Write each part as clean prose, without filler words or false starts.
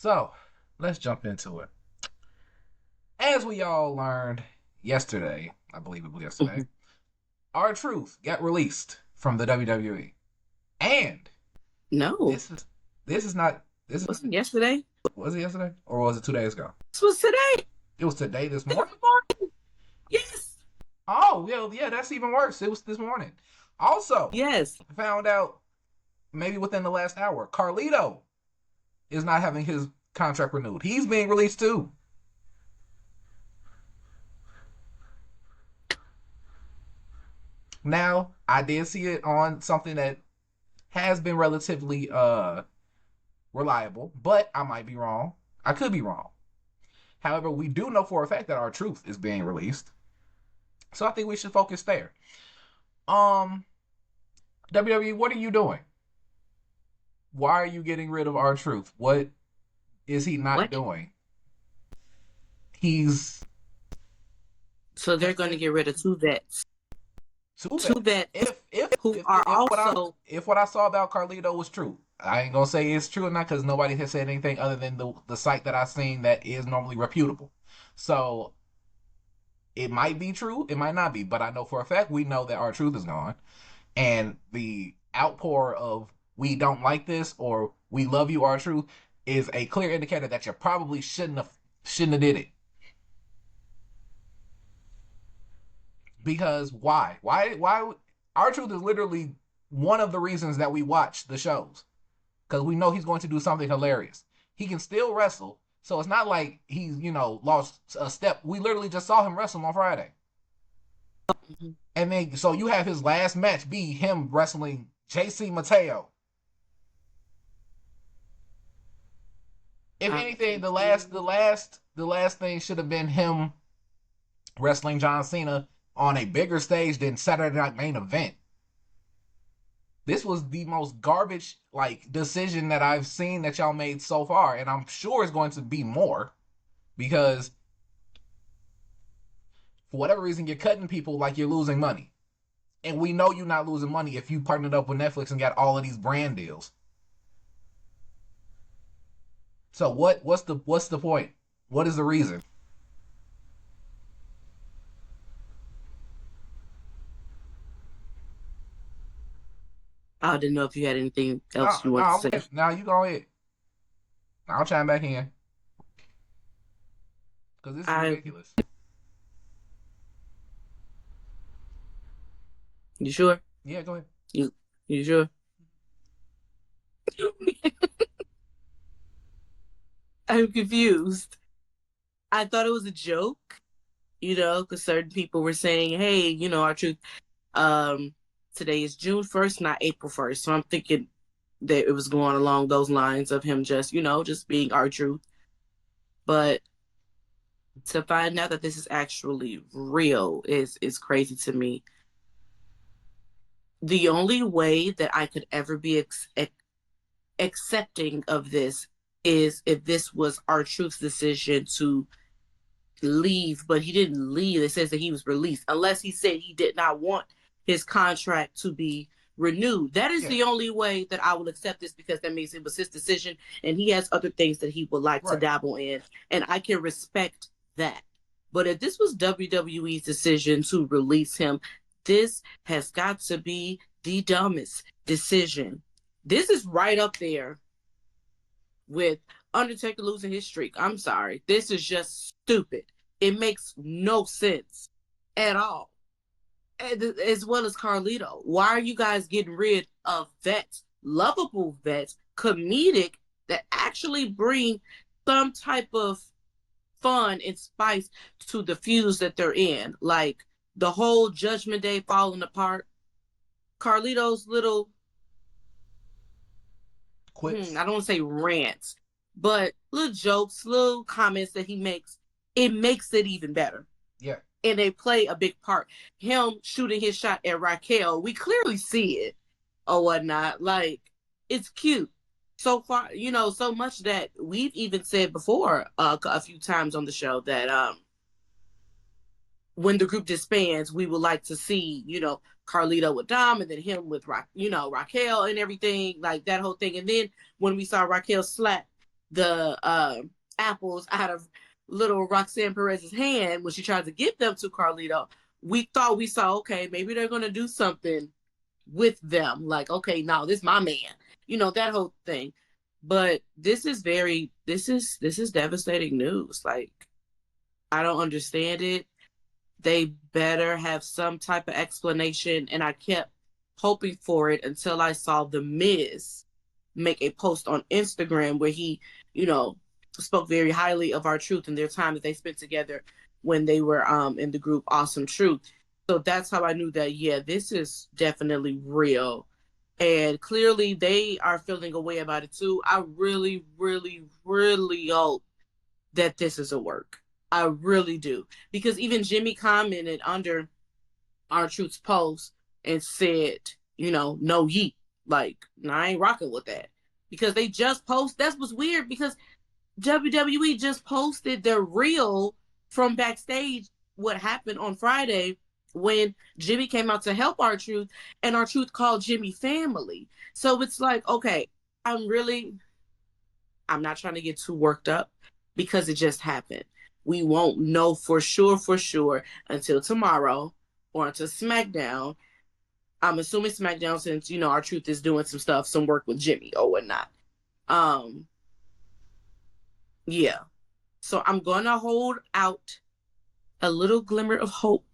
So, let's jump into it. As we all learned yesterday, I believe it was yesterday, Mhm. R-Truth got released from the WWE. And No, this is this is not this is not wasn't yesterday. was it yesterday or was it 2 days ago? This was today. It was today this This morning. morning. Yes. Oh, yeah, that's even worse. It was this morning. Also, Yes. found out maybe within the last hour, Carlito is not having his contract renewed. He's being released too. Now, I did see it on something that has been relatively reliable, but I might be wrong. I could be wrong. However, we do know for a fact that R-Truth is being released. So I think we should focus there. Um WWE, what are you doing? Why are you getting rid of R-Truth? What is he not What? doing? He's So they're going to get rid of two vets. two Two vets. vets If if who if are if what I also. if what I saw about Carlito was true, I ain't gonna say it's true or not because nobody has said anything other than the site that I've seen that is normally reputable. So it might be true, it might not be, but I know for a fact we know that R-Truth is gone, and the outpour of "we don't like this" or "we love you, R-Truth" is a clear indicator that you probably shouldn't have did it. Because why? Why? R-Truth is literally one of the reasons that we watch the shows because we know he's going to do something hilarious. He can still wrestle, so it's not like he's lost a step. We literally just saw him wrestle on Friday, Mhm. and then so you have his last match be him wrestling JC Mateo. If I'm anything, confused. the last thing should have been him wrestling John Cena on a bigger stage than Saturday Night Main Event. This was the most garbage decision that I've seen that y'all made so far, and I'm sure it's going to be more because for whatever reason you're cutting people like you're losing money, and we know you're not losing money if you partnered up with Netflix and got all of these brand deals. So what's the point? What is the reason? I didn't know if you had anything No, else you no, want to I'm say. good. Now you go ahead. I'll chime back in because this is I. ridiculous. You sure? Yeah, go ahead. You. You sure? I'm confused. I thought it was a joke. Because certain people were saying, "Hey, our truth. Um, today is June 1st, not April 1st." So I'm thinking that it was going along those lines of him just being our truth. But to find out that this is actually real is crazy to me. The only way that I could ever be accepting of this is if this was our truth's decision to leave, but he didn't leave. It says that he was released, unless he said he did not want his contract to be renewed. That is Yeah, the only way that I will accept this, because that means it was his decision and he has other things that he would like to right. dabble in, and I can respect that. But if this was WWE's decision to release him, this has got to be the dumbest decision. This is right up there with Undertaker losing his streak. I'm sorry. This is just stupid. It makes no sense at all. As well as Carlito. Why are you guys getting rid of vets, lovable vets, comedic, that actually bring some type of fun and spice to the feuds that they're in? Like the whole Judgment Day falling apart. Carlito's little, Quips. I don't want to say rants, but little jokes, little comments that he makes, it makes it even better. Yeah, And they play a big part. Him shooting his shot at Raquel, we clearly see it or whatnot. Like, it's cute. So far, so much that we've even said before a few times on the show that when the group disbands, we would like to see, Carlito with Dom, and then him with Raquel and everything, like that whole thing. And then when we saw Raquel slap the apples out of little Roxanne Perez's hand when she tried to give them to Carlito, we thought we saw, okay, maybe they're gonna do something with them. Like, okay, now this my man. That whole thing. But this is devastating news. Like, I don't understand it. They better have some type of explanation. And I kept hoping for it until I saw The Miz make a post on Instagram where he, spoke very highly of R-Truth and their time that they spent together when they were in the group Awesome Truth. So that's how I knew that, yeah, this is definitely real. And clearly they are feeling a way about it too. I really, really, really hope that this is a work. I really do. Because even Jimmy commented under R-Truth's post and said, no yeet. Like, no, I ain't rocking with that. Because they just that's what's weird, because WWE just posted their reel from backstage, what happened on Friday when Jimmy came out to help R-Truth, and R-Truth called Jimmy family. So it's like, okay, I'm not trying to get too worked up because it just happened. We won't know for sure until tomorrow or until SmackDown. I'm assuming SmackDown, since, R-Truth is doing some work with Jimmy or whatnot. Yeah. So I'm going to hold out a little glimmer of hope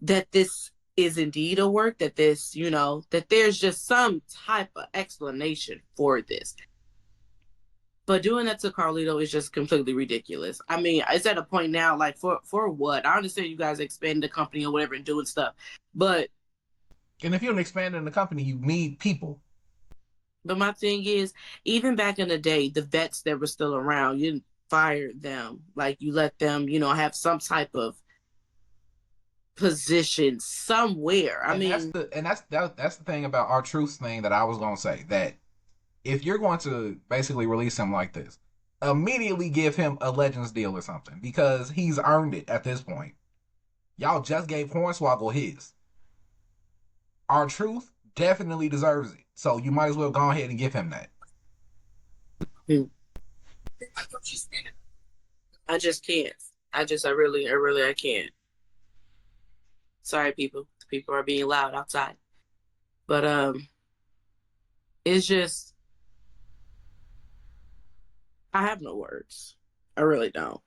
that this is indeed a work, that this, that there's just some type of explanation for this. But doing that to Carlito is just completely ridiculous. I mean, it's at a point now, like, for what? I understand you guys expanding the company or whatever and doing stuff, but... And if you're expanding the company, you need people. But my thing is, even back in the day, the vets that were still around, you fired them. Like, you let them, have some type of position somewhere. That's the thing about R-Truth's thing that I was gonna say, that if you're going to basically release him like this, immediately give him a Legends deal or something, because he's earned it at this point. Y'all just gave Hornswoggle his. R-Truth definitely deserves it, so you might as well go ahead and give him that. I just can't. I can't. Sorry, people. People are being loud outside. But it's just, I have no words. I really don't.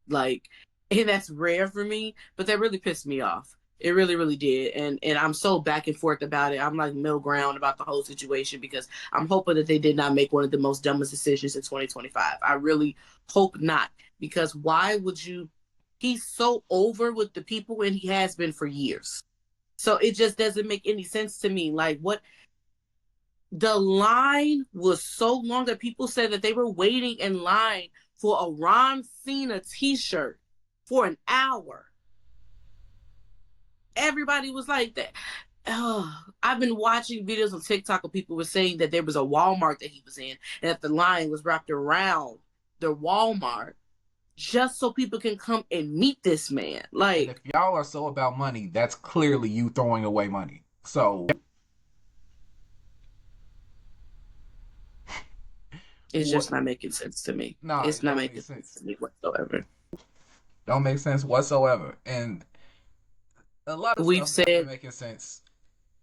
Like, and that's rare for me, but that really pissed me off. It really, really did. And I'm so back and forth about it. I'm like middle ground about the whole situation, because I'm hoping that they did not make one of the most dumbest decisions in 2025. I really hope not, because why would you? He's so over with the people, and he has been for years. So it just doesn't make any sense to me. Like, what? The line was so long that people said that they were waiting in line for a Ron Cena t-shirt for an hour. Everybody was like that. I've been watching videos on TikTok of people were saying that there was a Walmart that he was in, and that the line was wrapped around the Walmart just so people can come and meet this man. Like, and if y'all are so about money, that's clearly you throwing away money. So it's just not making sense to me. No, it's not making sense to me whatsoever. Don't make sense whatsoever. And a lot of We've stuff ain't been said making sense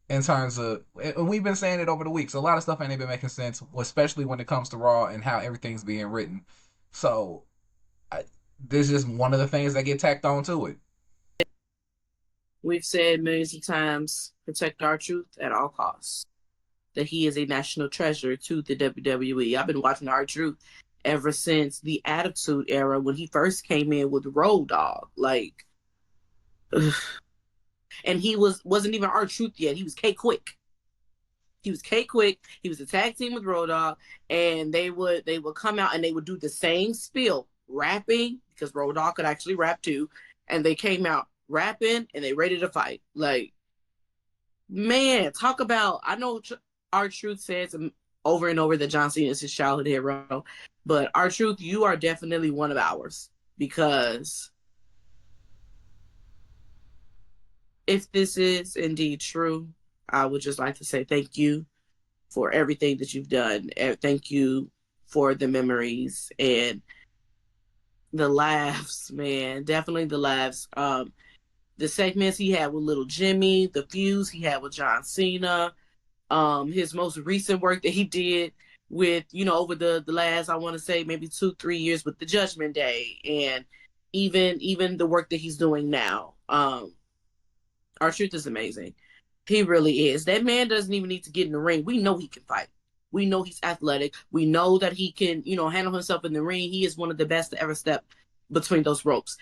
in terms of, and we've been saying it over the weeks. A lot of stuff ain't been making sense, especially when it comes to Raw and how everything's being written. So this is just one of the things that get tacked on to it. We've said millions of times, protect R-Truth at all costs. That he is a national treasure to the WWE. I've been watching R-Truth ever since the Attitude Era, when he first came in with Road Dogg. Like, ugh. And he wasn't even R-Truth yet. He was K-Quick. He was K-Quick. He was a tag team with Road Dogg, and they would come out and they would do the same spiel, rapping, because Road Dogg could actually rap too, and they came out rapping and they ready to fight. Like, man, talk about, I know R-Truth says over and over that John Cena is his childhood hero, but R-Truth, you are definitely one of ours, because if this is indeed true, I would just like to say thank you for everything that you've done. Thank you for the memories and the laughs, man. Definitely the laughs. The segments he had with Little Jimmy, the feuds he had with John Cena, his most recent work that he did with, over the last, I want to say maybe 2-3 years with the Judgment Day, and even the work that he's doing now. R-Truth is amazing. He really is. That man doesn't even need to get in the ring. We know he can fight. We know he's athletic. We know that he can, handle himself in the ring. He is one of the best to ever step between those ropes.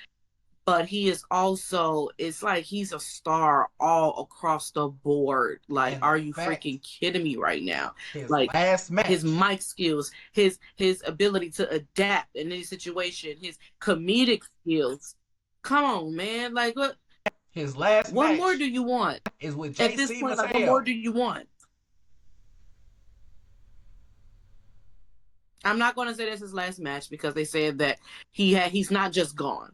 But he is also, it's like he's a star all across the board. Like, And the are you fact, freaking kidding me right now? his Like, last his match, mic skills, his ability to adapt in any situation, his comedic skills. Come on, man. Like, his last what more match do you want? is with At this JC point, like, what more Mattel. do you want? I'm not going to say that's his last match because they said that he's not just gone.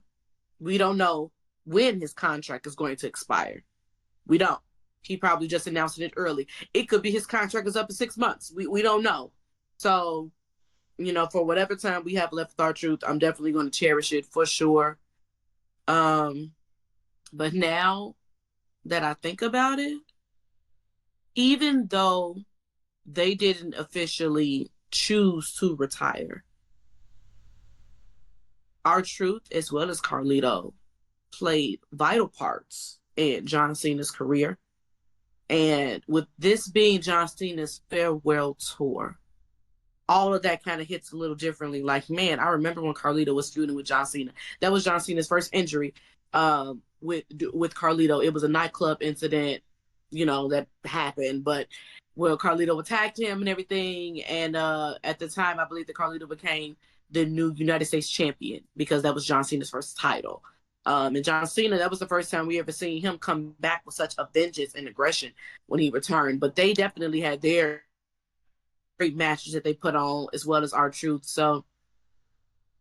We don't know when his contract is going to expire. We don't. He probably just announced it early. It could be his contract is up in 6 months. We don't know. So, for whatever time we have left with R-Truth, I'm definitely going to cherish it for sure. But now that I think about it, even though they didn't officially choose to retire, R-Truth as well as Carlito played vital parts in John Cena's career. And with this being John Cena's farewell tour, all of that kind of hits a little differently. Like, man, I remember when Carlito was feuding with John Cena. That was John Cena's first injury with Carlito. It was a nightclub incident, that happened. But well, Carlito attacked him and everything. And at the time, I believe that Carlito became the new United States champion because that was John Cena's first title. And John Cena, that was the first time we ever seen him come back with such a vengeance and aggression when he returned. But they definitely had their great matches that they put on, as well as R-Truth. So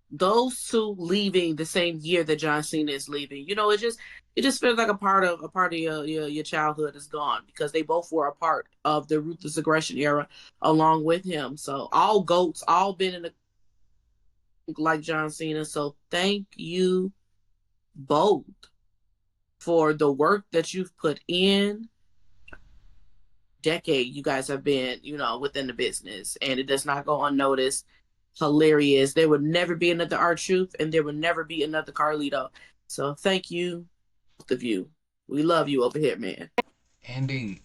those two leaving the same year that John Cena is leaving, it just feels like a part of your childhood is gone because they both were a part of the ruthless aggression era along with him. So all goats, all been in the like John Cena. So thank you both for the work that you've put in. Decade you guys have been, within the business, and it does not go unnoticed. Hilarious. There would never be another R-Truth, and there would never be another Carlito. So thank you, both of you. We love you over here, man. Indeed.